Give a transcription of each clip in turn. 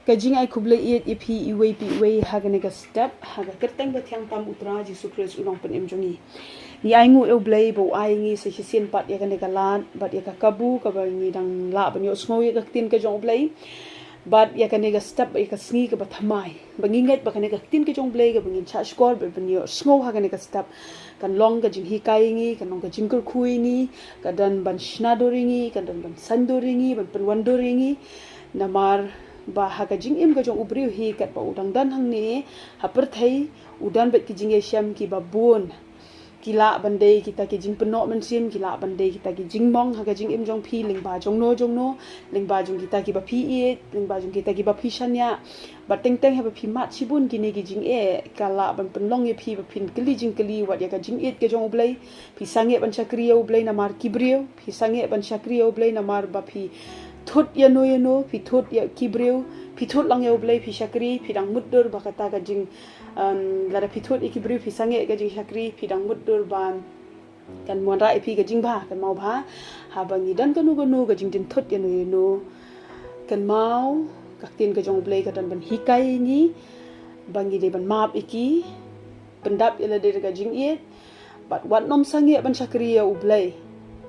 kajing ai kublai iet ipi iwei hagane ka step haga kerteng ba thiang tam utra Jesu Christ ulong pen emjongi ni ai ngu eu Blei bo ai ngi se sien pat ya kane ka lat bat ya ka kabu ka ba ni dang la ban yo smo ya ka tin ka jong Blei bat ya kane ka step ya ka sngi ka ba thamai bangi nget ba kane ka tin ka jong Blei ka bangin cha skor ba ban yo smo hagane ka step kan long ka jing hi kai ngi kan long ka jing kur khui ngi ka dan ban shna doringi kan dan ban san doringi ban pen wan doringi namar ba haga jing im ka jong ubriu hi kat ba udang dan hang ni haper thai udan bet ki jing syam ki ba bun kila bandai kita ki jing penok men sim kila bandai kita ki jing mong haga jing im jong phi ling ba jong no ling ba jong kita ki ba phi e ling ba jong kita ki ba phi shanya ba teng teng ha ba phi mat sibun ki ne ki jing e kala ban penlong ye phi ba phin kli jing kli wat ya ka jing et ke jong Blei phi sange ban shakri yo Blei namar ki briew phi sange ban shakri yo Blei namar ba phi thut ya no phi thut ya ki briew phi thut lang yo Blei phi shakri phi dang muddur ba kata ka jing lara phi thut ki briew phi sange ka jing shakri phi dang muddur ban kan mon rai phi ka jing ba kan mau ba ha bangi dan kanu ka jing din thut ya no kan mau kak tin ka jong Blei ka dan ban hikai ni bangi de ban map iki pendap ila de ka jing it bat wat nom sange ban shakri ya Blei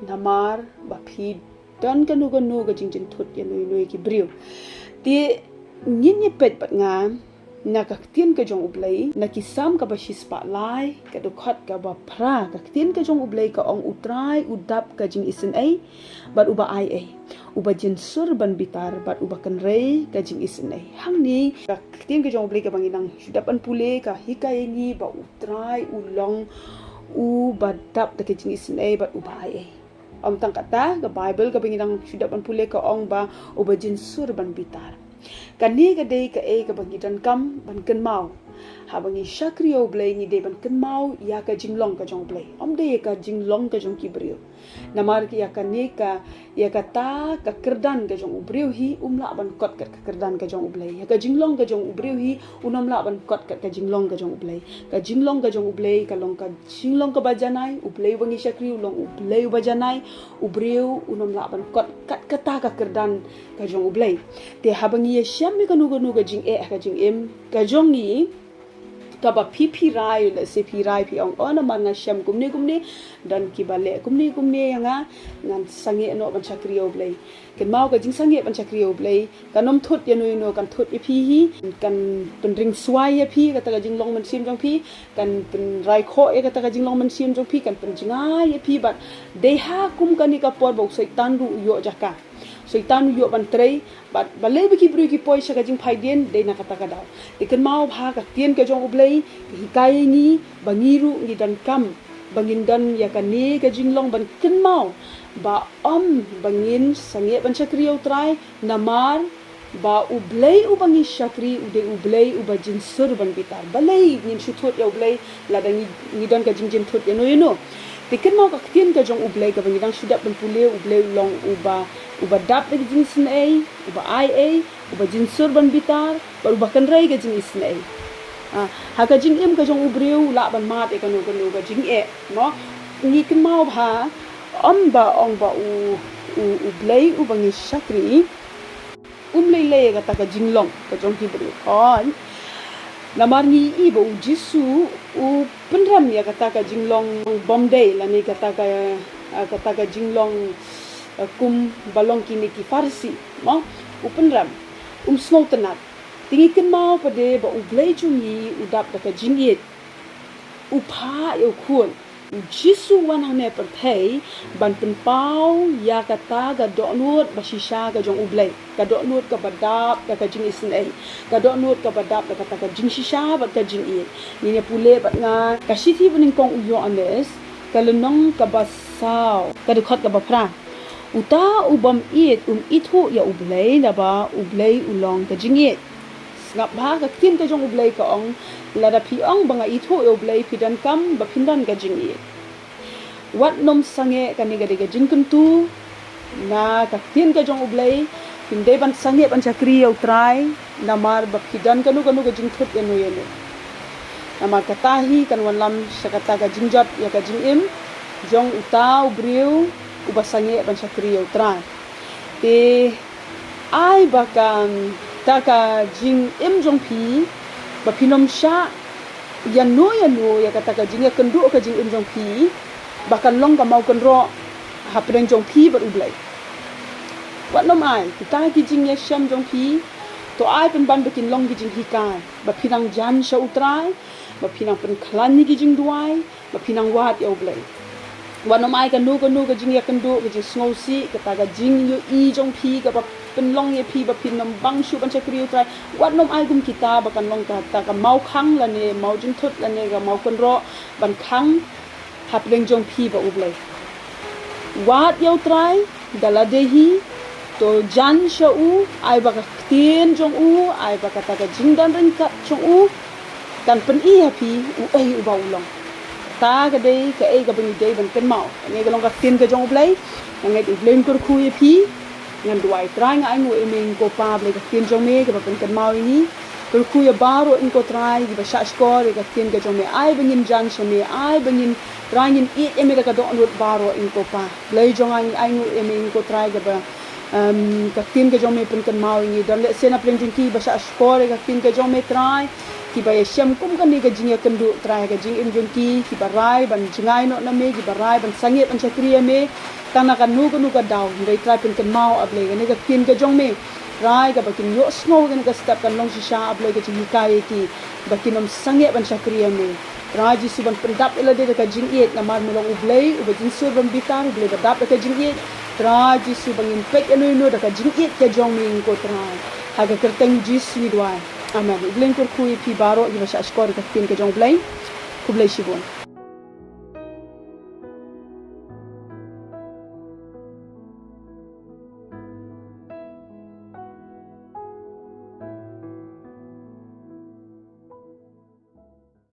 namar ba phi dan kanu ka jing din thut ya no ki briew ti nyin ye pet bat nga na ka tin ka jong Blei na ki sam ka ba shi spa lai ka do khat ka ba pra ka tin ka jong Blei ka ong utrai udap ka jing isen ai bat uba ai ai uba jin sur ban bitar bat uba kan rei ka jing isen ai hang ni ka tin ka jong Blei ka banginang sudap an pule ka hikai ni ba utrai ulong u badap ta ka jing isen ai bat uba ai ai om tang kata ka Bible ka banginang sudap an pule ka ong ba uba jin sur ban bitar kani ka dei ka e ka bangi dan kam ban kan mau ha bangi shakri yo Blei ni de ban kan mau ya ka jinglong ka jong Blei om de ka jinglong ka jong ki briew namar ki ya ka ni ka ya ka ta ka kerdan ka jong briew hi umla ban kot ka kerdan ka jong Blei ya ka jinglong ka jong briew hi unom la ban kot ka jinglong ka jong Blei ka jinglong ka jong Blei ka long ka jinglong ka bajanai Blei bangi shakri ulong Blei bajanai briew unom la ban kot kat ka ta ka kerdan ka jong Blei te ha bangi ya syam mi ka nu ka jing e ka jing em ka jong ni ka ba pi rai la se pi rai pi ong ona man nga syam kumni dan ki bale kumni nga ngan sange no ban shakri yo Blei ken mau ka jing sange ban shakri yo Blei ka nom thut ya no kan thut pi hi kan pen ring swai ya pi ka ta jing long man sim jong pi kan pen rai kho ya ka ta jing long man sim jong pi kan pen jinga ya pi bat de ha kum kan ni ka por bo saitan ru yo jaka Saitan yo ban trei bat balai biki brui ki poi saka jing phaidien de na kata kadau ikan mau bha ka tien ka jong Blei hikai ni bangiru ngi dan kam bangin dan ya kan ni ka jinglong ban ken mau ba om bangin sange ban shakri yo trai namar ba Blei bangi shakri ude Blei ba jin sur ban bitar balai nin shuthot yo Blei la dangi dan ka jing thot ya no tiken mau ka tien ka jong Blei ka bangi dang sudap ban pule Blei long uba dap de jing sin ai uba ai uba jin sur ban bitar ba uba kan rai ga jing isin ai ha ka jing im ka jong ubriu la ban mat e ka no ka jing e no ni ken mau bha om ba ong ba u Blei bangi shakri lei ga ta ka jing long ka jong ki bru on namar ni i ba Jesu penram ya kata ka jing long Bombay la ni kata ka jing long kum balong kini ki farsi mo upenram snow tenat tingi ken mau pade ba Blei chungi udap ka jingit upha yo khun Jesu wan hane per thei ban pen pau ya kata ga do nut ba shisha ga jong Blei ka do nut ka badap ka jing isin ai ka do nut ka badap ka kata ka jing shisha ba ka jing i ni ne pule ba nga ka shithi buning kong uyo anes ka lenong ka basau ka de khot ka ba pra uta ubam it ithu ya Blei na ba Blei ulong ka jingit ngap ba ka tin ka jong Blei ka ong la da pi ong banga ithu Blei pidan kam ba pindan ka jingit wat nom sange ka ni ga de ka jingkun tu na ka tin ka jong Blei pinde ban sange ban shakri yo trai namar ba pidan ka nu ka jing thut ya no namar ka tahi kan wan lam sakata ka jingjat ya ka jing im jong uta briew uba sange ban shakri yo trai te ai bakan taka jing jong pi ba pinom sha yanu ya kata ka jing ya kendu ka jing jong pi bahkan long ka mau kenro hapren jong pi ber Blei wat nom ai kita ki jing ya sham jong pi to ai pen ban bekin long ki jing hikai ba pinang jan sha utrai ba pinang pen klan ni ki jing duai ba pinang wat ya Blei wat nom ai ka nu ka jing ya kendu ka jing sngosi kata ka jing yo I jong pi ka ba pen long ye pi ba pinom bang shu ban shakri utrai wat nom ai gum kita ba kan long ka ta ka mau khang la ne mau jing thut la ne ga mau kenro ban khang hapren jong pi ba Blei wat ya utrai dala dehi to jan sha u ai ba ka tien jong u ai ba ka ta ka jing dan ren ka jong u kan pen I happy u ai u ba ulong ta ka dei ka ai ka bani dei ban ken mau ngai ka long ka tien ka jong Blei ngai ti Blei kur khu ye pi ngan duai trai ngai ngu e meng ko pa Blei ka tien jong me ka ba ken mau ini kur khu ya baro in ko trai ki ba sha skor ka tien ka jong me ai bangin jan sha me ai bangin rangin I e me ka do onut baro in ko pa Blei jong ai ngu e meng ko trai ka ba ka tien ka jong me pen ken mau ini dan le sena pen jing ki ba sha skor ka tien ka jong me trai ki ba yam kum kan ni ka jing ya kendu trai ka jing in jong ki ba rai ban jingai no na me ki ba rai ban sangeh ban shakri me tana kan nu ka daw ngai trai pen ken mau a Blei ne ka tien ka jong me rai ka ba kin yo snow kan ka step kan long sha a Blei ka jing kai ki ba kinom sangeh ban shakri me rai ji su ban pendap ila de ka jing et namar mulong u Blei u ba jing sur ban bitar Blei ba dap ka jing et rai ji su bangin pek anu da ka jing et ka jong me ko trai ha ka kerteng ji su dwai amen Blei kur khu pi baro ji ba sha skor ka tien ka jong Blei ku Blei shibon